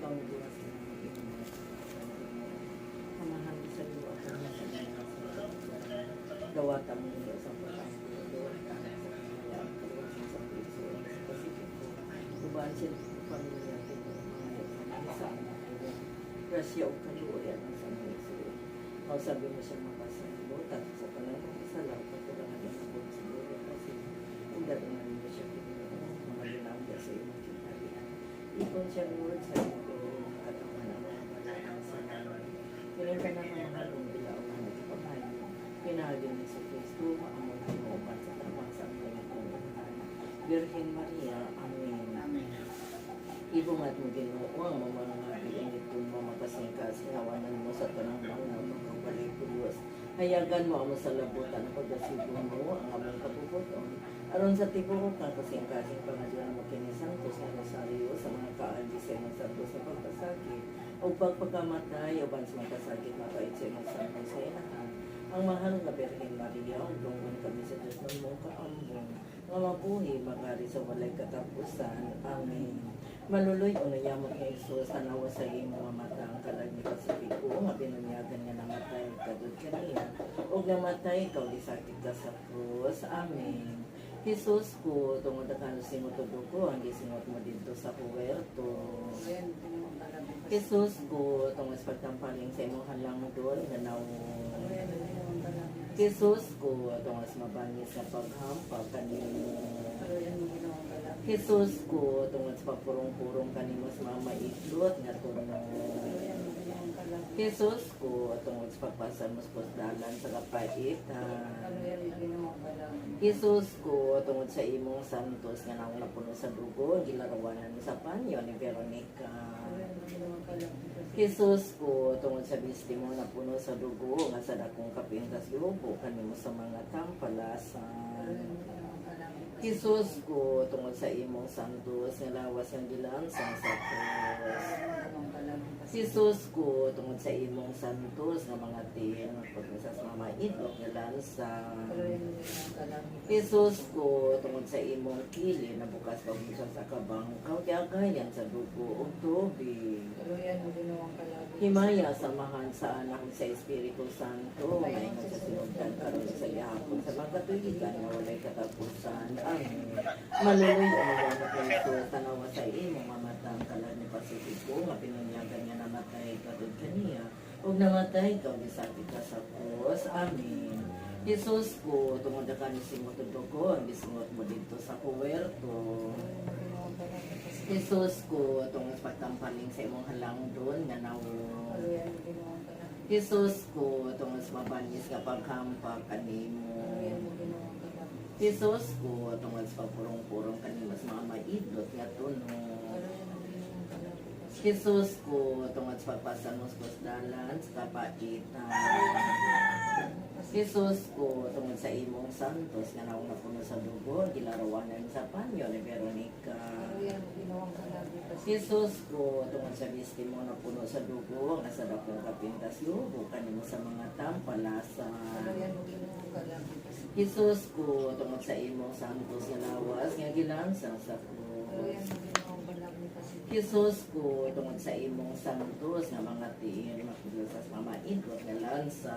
pangbukas ng mga inuman. Kamahal sa iyo ako na sa mga dawata mo nila sa pagkakulo. Dawata na sa kanyang kaluwasan sa piso sa Pasipiko. Tubaan siya sa pamilya natin mga sa anak ko. Grasya o kaluwayan ang sa mga iso. Sabi mo siya makasalo, tapos sa panahon sa lahat, patulangan niya sa buong siguro kasi kung dadangan mo siya mga ginagawa sa iyong kinalian. Ikon siya Lord sa iyo, pero at ang manang sa naman. Piling ka na ng mga lumbilaw na nagpapahal. Pinahagin ni sa Kristo, maamong pinuman sa tamang sa ang ganitong unahan. Virgin Maria, Amen. Amen. Ibungat mo Ginoo ang mga piinit kung mamakasingkas, hinawanan mo sa tanang ng mga balikulos. Hayagan mo ang sa labutan ng pagdasibo mo ang among kapuputon. Aron sa tibuok ng kasing-kasing pangadyan mo kinisantos ng Rosario sa mga kaandi sa mga santos sa pagkasakit o pagpagkamatay o ban sa mga kasakit mapait sa mga santos sa inahan. Ang mahal na Birhen Maria, ang tungkol kami sa Diyos ng mong kaambong, nga mabuhi magari sa walay katapusan. Amen. Maluloy o nayamot ni Jesus, tanawa sa iyong mga mata ang kalag ni Pasipiko, nga binunyagan nga namatay kadud kaniya, o namatay ikaw disakit ka sa krus. Amen. Jesus ko, tungod na si mo tudok ko, ang gisingot mo dito sa puwerto. Jesus ko, tungod sa pagtampaling sa imong halang doon, ganaw. Jesus ko, tungod sa mabangis na paghampag kanino. Jesus ko, tungod sa pagpurong-purong kanimo sa mga maitlot nga tunong. Jesus ko, tungod sa pagpasan mo sa pusdalan sa kapaitan. Jesus ko, tungod sa imong santos nga nang napuno sa dugo, gilarawanan mo sa panyo ni Veronica. Jesus ko, tungod sa bisti mo napuno sa dugo, nga sa dakong kapintas yubo kanimo sa mga tampalasan. Jesus ko, tungod sa imong santos, nga lawas ang gilansang sa krus. Jesus ko, tungod sa imong santos, nga mga tin, pagkasas mga idlok nga lansa. Jesus ko, tungod sa imong kili, na bukas pagbusa sa kabangkaw, kagayan sa dugo o tubig. Himaya samahan sa anak sa Espiritu Santo, ngayon sa sinugdan karon sa ihapon sa mga katuligan na walay katapusan. Amen. Maluloy ang mga Kristo, tanawa sa imong mamatang kalan ni Pasipiko, nga pinunyagan niya namatay kadud kaniya, o namatay ikaw disakit ka sa krus. Amen. Jesus ko, tungod na kanisimot ko, ang gisingot mo dito sa puwerto. Jesus ko, tungod sa pagtampaling sa imong halang doon, nga nawo. Jesus ko, tungod sa mabangis nga paghampag kanimo. Jesus ko, tungod sa pagpurong-purong kanimo sa mga maidlot nga tunong. Jesus ko, tungod sa pagpasan mo sa pusdalan sa kapaitan. Jesus ko, tungod sa imong santos nga naong napuno sa dugo, gilarawanan sa panyo ni Veronica. Jesus ko, tungod sa bisti mo napuno sa dugo, nga sa dakong kapintas yubo kanimo sa mga tampalasan. Jesus ko, tungod sa imong santos nga lawas, nga gilansang sa krus. Jesus ko, tungod sa imong santos nga mga tiin, mapulusas mga maidlot nga lansa.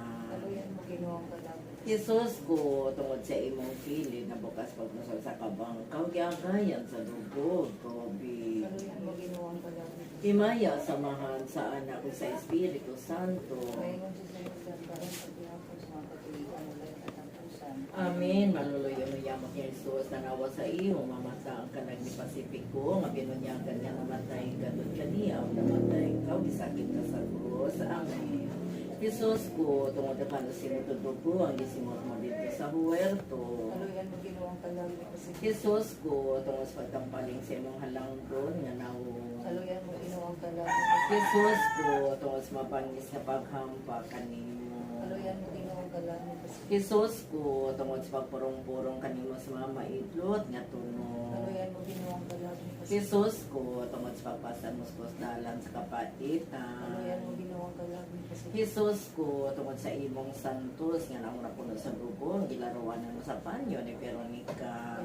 Jesus ko, tungod sa imong kilid na bukas pagmusal sa kabangkaw, gagayan sa dugo, tubig. Himaya samahan sa anak ko sa Espiritu Santo. Amen. Maluloy mo yamot ni Jesus, tanawa sa iyo, mamata ang kanag ni Pasipiko, nga binunyagan niya namatay kadud kaniya, o namatay ikaw, disakit ka sa krus. Amen. Jesus ko, tungod na kanusimot ko, ang gisimot mo dito sa huwerto. Jesus ko, tungod sa pagtampaling sa imong halang doon, nga nawo. Jesus ko, tungod sa mapangis na paghampa kanimo. Jesus ko, tungod sa pagpurong-purong kanimo sa mga maidlot nga tunong. Jesus ko, tungod sa pagpasan mo sa pusdalan sa kapaitan. Jesus ko, tungod sa imong santos nga naong napuno sa dugo, gilarawanan mo sa panyo ni Veronica.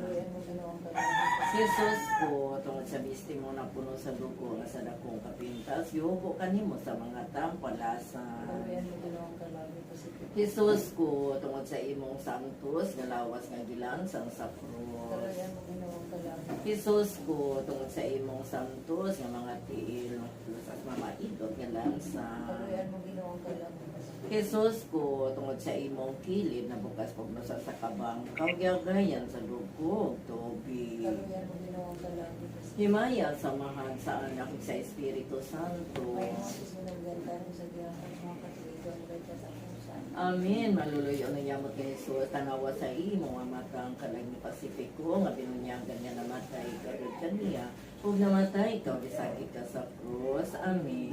Jesus ko, tungod sa bisti mo na puno sa dugo, nga sa dakong kapintas, yubo kanimo sa mga tampalasan. Kaluyan mo ginawang kalami Pacific. Jesus ko, tungod sa imong santos, nga lawas nga gilansang sa krus. Kaluyan mo ginawang kalami. Jesus ko, tungod sa imong santos, nga mga tiil, at mamaidot nga lansa. Kaluyan mo ginawang kalami Pacific. Jesus ko, tungod sa imong kilid na bukas pagnusa sa kabang, kagyagayan sa dugo, tubig. Kaluyan mo ginawang kalami Pacific. Himaya, samahan sa anak sa Espiritu Santo. May mga susunod-gantahan sa diyakan mga katuligan kay kasapusan. Amen. Maluluyo na yamot ni Jesus. Tanawa sa imo, nga matang kalag ni Pasipiko, nga binunyagan niya namatay, karod kaniya. Huwag namatay, ikaw gisakit ka sa krus. Amen.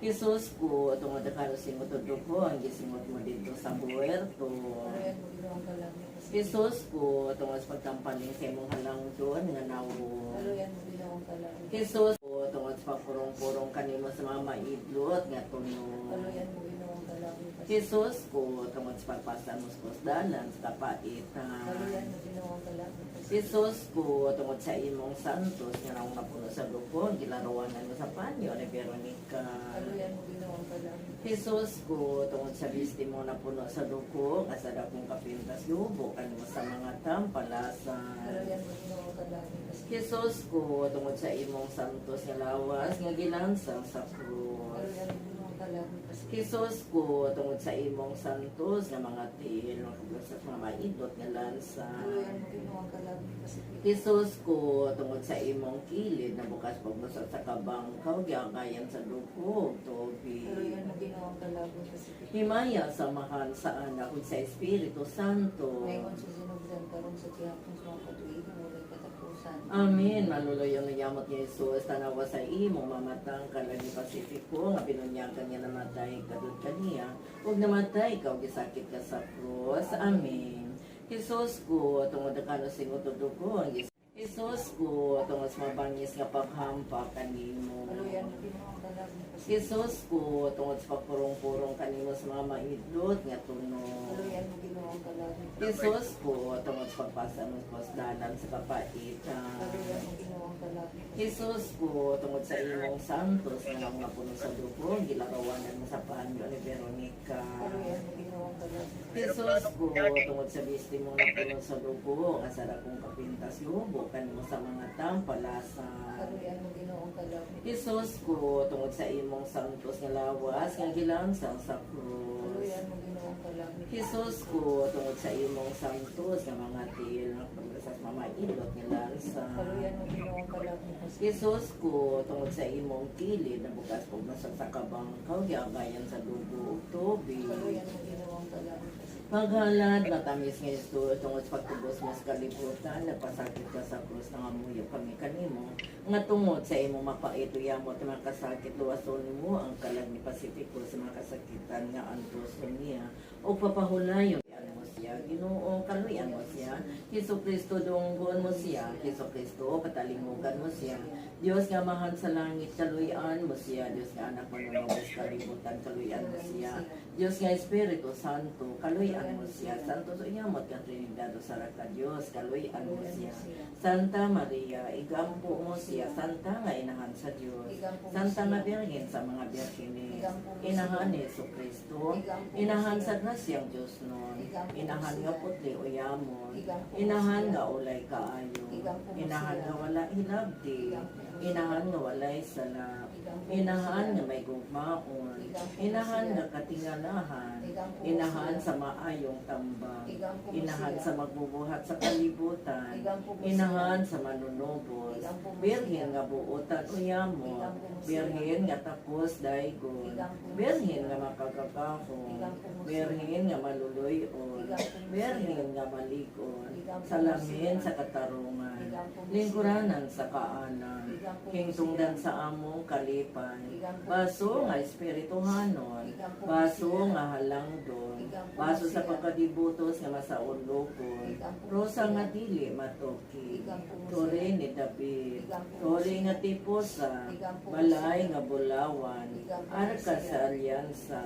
Jesus ko, tungod na kalusin mo tudok ko, ang gisimot mo dito sa buwerto. Kaluyan mo ginawang kalami Pacific. Jesus ko, tungod sa pagkampaling sa imong halang doon, nga nawo. Kaluyan mo ginawang kalami. Jesus ko, tungod sa pagpurong-purong kanimo sa mga maidlot, nga tunog. Kaluyan mo ginawang kalami Pacific. Jesus ko, tungod sa pagpasa mo sa kusdalan, sa kapaitan. Kaluyan mo ginawang kalami Pacific. Jesus ko, tungod sa imong santos, nga nang napuno sa dugo, gilarawanan mo sa panyo ni Veronica. Kaluyan mo ginawang kalami. Jesus ko, tungod sa bisti mo na puno sa dugo, kasada kong kapintas yubo, kanimo sa mga tampalasan. Kaluyan mo ginawang kalami Pacific. Jesus ko, tungod sa imong santos nga lawas, nga gilansang sa krus. Kaluyan mo ginawang kalami Pacific. Jesus ko, tungod sa imong santos nga mga tiil, mga sa mga maidot nga lansa. Kaluyan mo ginawang kalami Pacific. Jesus ko, tungod sa imong kilid, na bukas pagmusat sa kabangkaw, gyagayan sa dugo, tubig. Kaluyan mo ginawang kalami Pacific. Himaya, samahan sa anak ug sa Espiritu Santo. Ngayon susunod karon sa tiyapon sa mga katuligan walay katapusan. Amen. Maluluyo ng yamot ni Jesus, tanawa sa imo, mamatang kalag ni Pasipiko, nga binunyagan niya namatay, kadud kaniya. Huwag namatay, ikaw gisakit ka sa krus. Amen. Jesus ko, tungod na kanusin mo tudugo, ang Jesus ko, tungod sa mabangis nga paghampa kanimo. Kaluyan mo ginawang kalami Pacific. Jesus ko, tungod sa pagpurong-purong kanimo sa mga maidlot nga tunog. Kaluyan mo ginawang kalami Pacific. Jesus ko, tungod sa pagpasa mo sa kusdalan sa kapaitan. Kaluyan mo ginawang kalami Pacific. Jesus ko, tungod sa imong santos nga nang napuno sa dugo, gilarawanan mo sa panyo ni Veronica. Kaluyan mo ginawang kalami Pacific. Jesus ko, tungod sa bisti mo napuno sa dugo, nga sa dakong kapintas lubo, kanimo sa mga tampalasan. Kaluyan mo ginawang kalami Pacific. Jesus ko, tungod sa imong santos nga lawas, nga gilansang sa krus. Kaluyan mo ginawang kalami Pacific. Jesus ko, tungod sa imong santos nga mga tiil, nga sa mga ilot nga lansa. Kaluyan mo ginawang kalami Pacific. Jesus ko, tungod sa imong kilid, na bukas pag nasa sa kabangkaw, gyagayan sa dugo ug tubig. Kaluyan mo ginawang kalami Pacific. Paghalad, matamis nga Yesu, tungod sa pagtubos mo sa kalibutan, nagpasakit ka sa krus, nangamuyo kami kanimo. Nga tungod sa imo mapaito yamot, mga kasakit, luwason mo ang kalag ni Pasipiko sa mga kasakitan nga antuso niya. O papahulayon, mo siya, Ginoo, kaluyan mo siya. Hesus Kristo, dunggon mo siya. Hesus Kristo, patalingugan mo siya. Diyos nga mahan sa langit, kaluyan mo siya. Diyos nga anak mo na mabos kalibutan, kaluyan mo siya. Diyos nga Espiritu Santo, kaluyan mo siya. Santo so iyamot ka Trinidad sa raka Diyos, kaluyan mo siya. Santa Maria, igampo mo siya. Santa nga inahan sa Diyos. Santa nga Birhen sa mga birhene. Inahan ni Hesus Kristo. Inahan sa grasyang Diyos nun. Inahan nga putli o yamon. Inahan nga ulay kaayo. Inahan nga wala hinabdi. Inahan nga walay sala. Inahan nga may gugmaon. Inahan nga katingalahan. Inahan sa maayong tambang. Inahan sa magbubuhat sa kalibutan. Inahan sa manunubos. Birhen nga buotan o yamon. Birhen nga tapos daygon. Birhen nga makagakahon. Birhen nga maluluyon. Birhen nga malikon. Salamin sa katarungan. Lingkuranan sa kaanan. king tungdan sa among kalipay. Baso nga espirituhanon, baso nga halangdon, baso sa pagkadibutos nga masaulokon, rosa nga dili matoki, tore ni David, tore nga tiposa, balay nga bulawan, arka sa alyansa,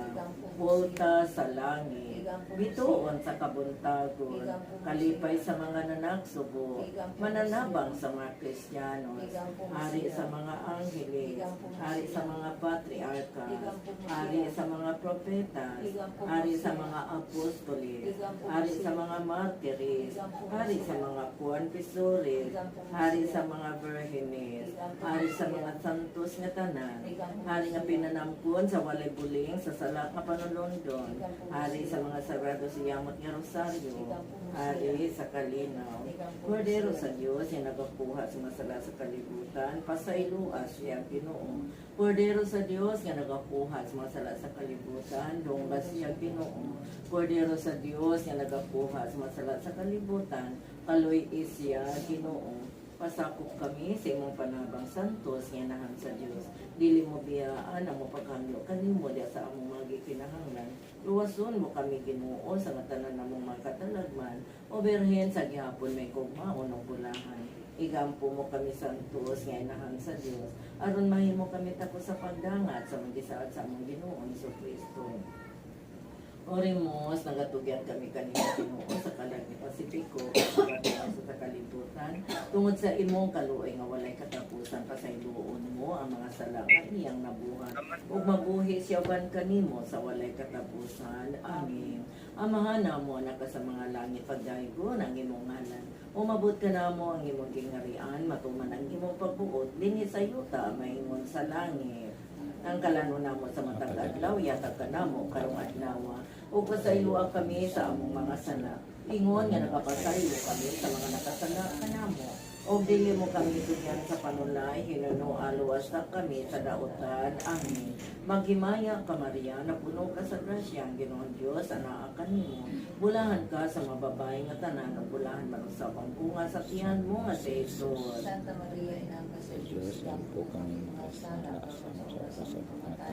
volta sa langit, bituon sa kabuntagon, kalipay sa mga nanagsubo, mananabang sa mga Kristiyanos, hari sa mga angheles, hari sa mga patriarkas, hari sa mga propetas, hari sa mga apostoles, hari sa mga martires, hari sa mga confessores, hari sa mga virgines, hari sa mga santos nga tanan, hari nga pinanamkon sa walay buling sa salak nga panulundon, hari sa mga sagrado siyamot nga rosaryo, hari sa kalinaw, Kordero sa Diyos, yung nagakuha sa masala sa kalibutan, pasayluas siyang Pinoong. Kordero sa Diyos, yung nagakuha sa masala sa kalibutan, dunggas siyang Pinoong. Kordero sa Diyos, yung nagakuha sa masala sa kalibutan, kaloy isya Pinoong. Pasakop kami sa imong panabang santos nga nahan sa Dios. Dili mo biyaan ang mo pagkamyo kanimo diya sa among mga kinahanglan. Luwason mo kami Ginoo sa nga tanan namong mga katalagman. O berhen sa gihapon may kugmaon o bulahan. Igampo mo kami santos nga inahan sa Dios. Aron mahimo kami tako sa pagdangat sa magisaad sa among Ginoo Jesucristo. Orimos, nagatugyan kami kanina Ginoo sa kalag ni Pasipiko, sa kalibutan, tungod sa imong kaluoy nga walay katapusan pasayloon mo ang mga sala nga iyang nabuhat. Ug mabuhi siyaban kanimo sa walay katapusan. Amen. Amahan mo na ka sa mga langit pagdaygon ang imong ngalan. Umabot ka namo ang imong gingarian, matuman ang imong pagbuot, dinhi sa yuta maingon sa langit. Ang kalano namo sa matag adlaw, yatag ka namo karong adlaw. Ug pasayloa kami sa among mga sala. Ingon nga nakapasaylo kami sa mga nakasala kanamo. O dili mo kami tugyan sa panulay, hinuno aluwas na kami sa dautan. Amen. Maghimaya ka Maria, na puno ka sa grasya, ang Ginoong Diyos, anaa kanimo. Bulahan ka sa mababay nga tanan, o bulahan manusabang bunga sa tiyan mo nga sa Jesus. Santa Maria, Ina ka sa Diyos, po kami mga sala,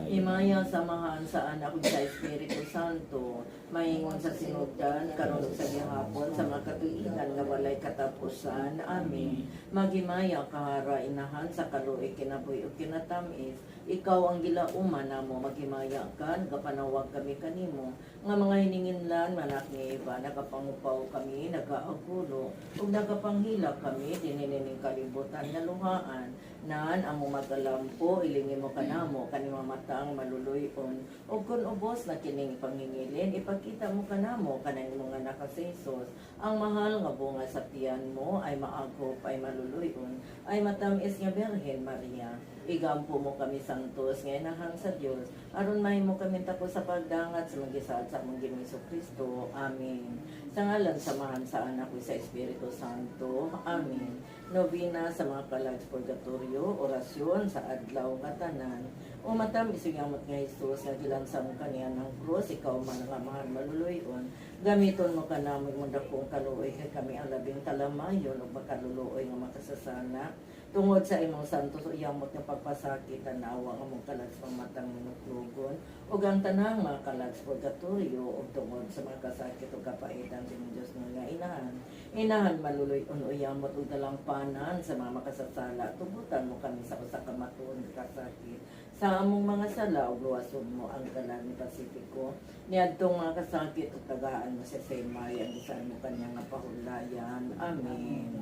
Himaya samahan sa anak ug sa Espiritu Santo, maingon sa sinugdan, karon ug sa gihapon, sa mga katuigan nga walay katapusan. Amen. Maghimaya kahara inahan sa kaluoy kinabuhi ug kinatamis, ikaw ang gilauman namo, maghimaya ka, nagapanawag kami kanimo, nga mga hininginlan manak ni Eva, nagapangupaw kami, nagaagulo, ug nagapanghilak kami, dininining kalibutan nga luhaan, naan amo magalampo, ilingi mo kanamo, kanimo matang maluluyon, ug kun ubos na kining pangingilin, ipakita mo kanamo, kanang mga nakasesos, ang mahal nga bunga sa tiyan mo, ay maagop, ay maluluyon, ay matamis nga Birhen Maria. Igampo mo kami santos nga inahan sa Dios, aron mahimo kami tako sa pagdangat sa magisaad sa among Ginoong Jesucristo. Amen. Sa ngalan samahan sa anak ug sa Espiritu Santo. Amen. Novena sa mga kalag purgatorio, orasyon sa adlaw nga tanan. O matam isugyamot nga Jesus nga gilansam kaniya ng krus, ikaw man nga mahal maluluyon. Gamiton mo ka namin mo dakong kaluoy kay kami ang labing talamayon o makaluluoy nga makasasana. Tungod sa imong santos o iyamot nga pagpasakit, tanawa nga mong kalag sa matang minuklugon, o ang tanang mga kalag sa purgatorio, o tungod sa mga kasakit o kapaitan sa imong Diyos nga inahan. Inahan maluloy o iyamot o dalampanan sa mga makasasala, tubutan mo kami sa usa ka matuon nga kasakit. Sa among mga sala, o luwasod mo ang kalag ni Pasipiko, niadtong mga kasakit o tagaan mo sa Saymay, ang isang mo kanyang napahulayan. Amen.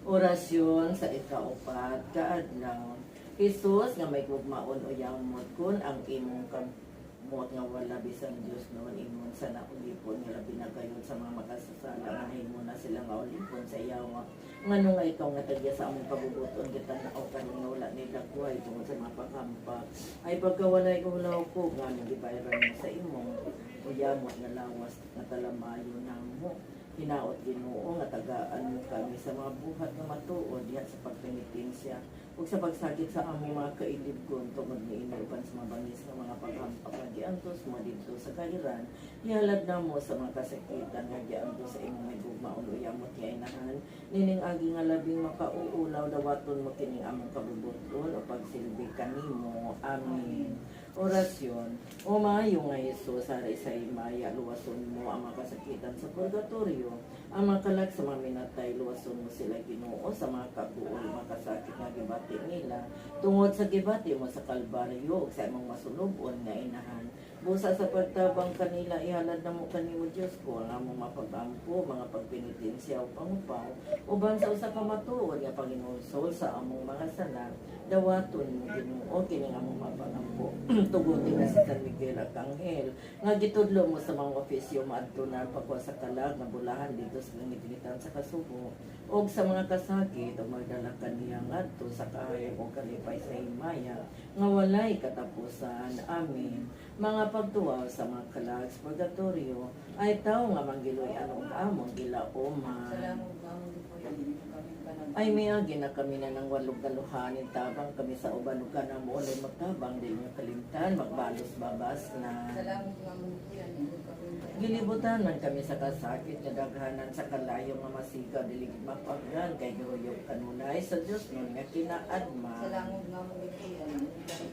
Orasyon sa ikaupat kaadlaw. Jesus nga may gugmaon o yamot kun ang imong kamot nga wala bisan Dios noon imong sa naulipon nga labi na kayon sa mga makasasala nga himo na sila nga ulipon sa yawa. Ngano nga ikaw nga tagya sa among pagubuton kita na o kanino wala nila kuhay tungod sa mga pakampa. Ay pagkawalay ko hulaw ko nga gibayran mo sa imong o yamot nga lawas nga talamayo namo. Hinaot Ginoo nga tagaan mo kami sa mga buhat nga matuod diha sa pagpenitensya ug sa pagsagit sa among mga kailibgon tungod niini uban sa mabangis nga mga paghampak nga giantos mo dito sa kairan. Ihalad na mo sa mga kasakitan nga giantos sa imong may gugma ug uyamot inahan nining agi nga labing makauulaw dawaton mo kining among kabubuton o pagsilbi kanimo. Amen. Orasyon. O maayo nga Hesus, sa maya, luwason mo ang mga kasakitan sa purgatorio. Ang mga kalag sa mga minatay, luwason mo sila Ginoo sa mga kabuol, mga kasakit nga gibati nila. Tungod sa gibati mo sa Kalbaryo, sa imong masulubon nga inahan. Busa sa pagtabang kanila, ihalad na mo kanimo Diyos ko, ang among mapagampo, mga pagpenitensya o pangupaw, uban sa usa ka matuod nga Panginoon sa among mga sala, dawaton mo Ginoo kining among mapagampo. Tugutin na si San Miguel at Anghel, nga gitudlo mo sa mga ofisyo maadto na pagwa sa kalag nga bulahan dito sa langitan sa Kasubo, o sa mga kasakit o magdala kaniya ngadto sa kahayag o kalipay sa himaya, nga walay katapusan. Amen. Mga pagtuwa sa mga kalag sa purgatorio, ay tao nga manggiloy anong among gilaoman. Salamat naman po yan. Kami panag- Ay miagi na kami na ng walong galuhanin tabang kami sa uban ug kana mo ulay magtabang dili nga kalimtan magbalos babas na. Salamat naman po yan. Kami panag- Gilibutan man kami sa kasakit nga daghanan sa kalayo nga masiga dili gid mapagyan kay gihuyop kanunay sa Dios nun nga kinaadma. Salamat naman po yan.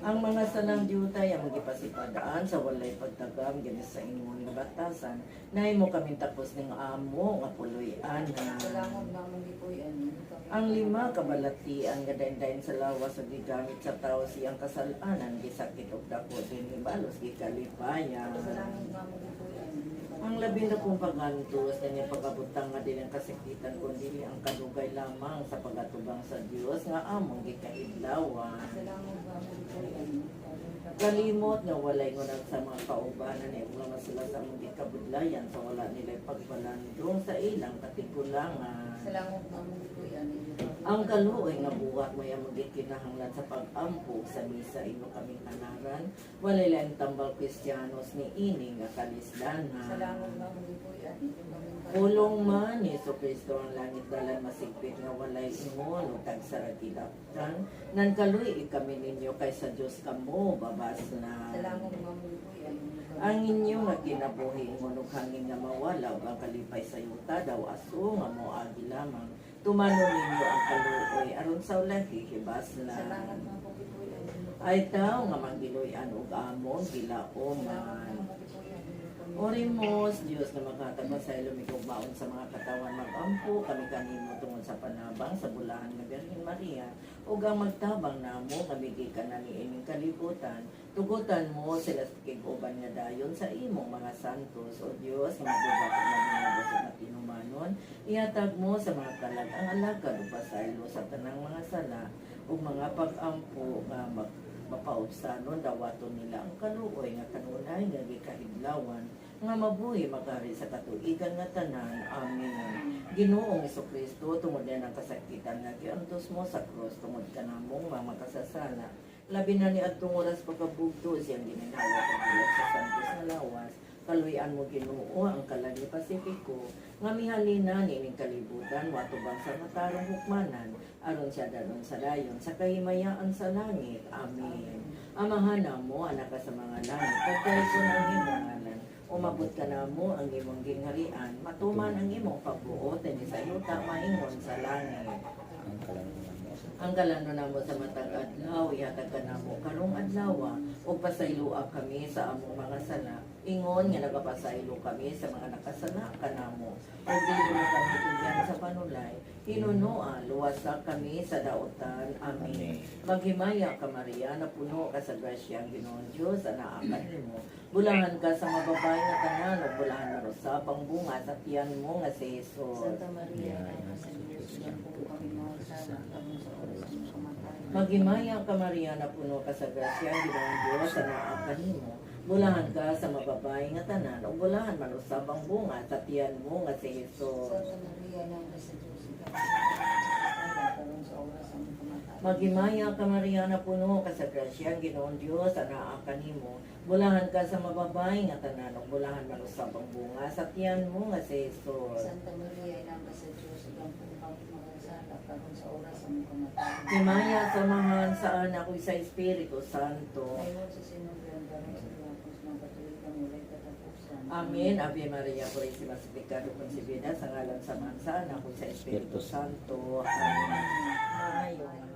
Ang mga salang diutay ang magipasipadaan sa walay pagtagam gani sa ingon nga batasan nahimo kami tapos ning amo nga puloy-an. Salamat naman po yan. Ang lima kabalatian nga dayon sa lawas sa gigamit sa tao siyang kasalanan gisakit og dako din hibalos gikalipayan. Salamat naman po yan. Ang labi na kong pagantos na niya pagkabutang nga din ang kasakitan kundi ang kadugay lamang sa pagatubang sa Dios nga among gikaidlawan. Salamat naman po yan. Kalimot nga walay ngunang sa mga kaubanan ay mga sila sa among gikabudlayan sa wala nila pagbalandong sa ilang katigulangan. Salamat naman po yan. Ang kaluoy nga buhat mo yung magikinahanglan sa pag-ampo sa misa ino kaming anaran, walay lang tambal Kristiyanos ni ini nga kalisdanan. Salamat naman po yan. Pulong man ni Jesu Kristo ang langit dalan masigpit nga walay ingon o tagsaragilaptan, nan kaluoy kami ninyo kay sa Dios kamo babas na. Salamat naman po yan. Ang inyo nga kinabuhi ingon ug hangin nga mawala ug ang kalipay sa yuta daw aso nga moagi lamang. Tumano ninyo ang kaluoy aron sa ulahi hibas na. Salamat naman po yan. Ay tao nga magiloy-an ug amon gilaoman. Orimos, Diyos na maghatagwa sa ilong ikaw baon sa mga katawan mag-ampo, kami kanimo tungod sa panabang sa bulahan ng Birhen Maria, ug ang magtabang namo, kami ka na ni ining kalibutan, tugutan mo sila sa kiguban nga dayon sa imong mga santos, o Diyos, magbubat at maginabos at tinumanon, ihatag mo sa mga kalag ang alagad o pasaylo sa tanang mga sala, ug mga pag-ampo nga mapaubsanon dawaton nila ang kaluoy nga kanunay nga gikahidlawan nga mabuhi magari sa katuigan nga tanan. Amen. Ginoong Jesucristo tungod na ang kasakitan nga giantos mo sa krus tungod kanamong mga makasasala labi na ni adtong oras pagkabugto siyang gininhawa pagbulat sa santos nga lawas kaluyan mo Ginoo ang kalagi Pasifiko nga mihalina nining kalibutan watubang sa matarong hukmanan aron siya daron sa dayon sa kahimayaan sa langit. Amen. Amahan mo anak ka sa mga langit pagkay ko ng imong ngalan umabot ka na mo ang imong gingharian matuman ang imong pagbuot ni sa yuta maingon sa langit. Ang kalano na mo sa matag adlaw, ihatag ka na mo karong adlaw, o pasayloa kami sa among mga sala. Ingon nga nagapasaylo kami sa mga nakasala ka na mo. O dili mo kami tugyan sa panulay, hinunoa, luwasa kami sa daotan. Amen. Maghimaya ka Maria, na puno ka sa grasya ang Ginoong Diyos, anaakan mo. Bulahan ka sa mababay na tanan, o bulahan na rosapang bunga sa tiyan mo nga si Jesus. Santa Maria, sa Diyos, yan po kami mga sana, kami sa oras ng kamatay. Maghimaya ka Maria, na puno ka sa grasya ang Ginoong Diyos, anaakan mo. Bulahan ka sa mababay nga tanan, o bulahan man usabang bunga sa tiyan mo nga si Jesus. Santa Maria, sa Diyos, kami sa oras ng kamatay. Maghimaya ka Maria na puno ka sa grasya, Ginoong Dios, anaa kanimo. Bulahan ka sa mababay nga tanan, ug bulahan man usab ang bunga sa tiyan mo nga si Jesus. Santa Maria, inang ka sa Diyos, ilang pumapag magansala, karon sa oras ang kamatayan. Himaya samahan sa anak ug sa Espiritu Santo. Ngayon sa sinugyan, karon sa Diyos, mga katuligan, mulay katapusan. Amen. Ave Maria, Purísima Pecado Concebida, sa ngalan sa Mansa, anak ug sa Espiritu Santo. Amen. Ayon.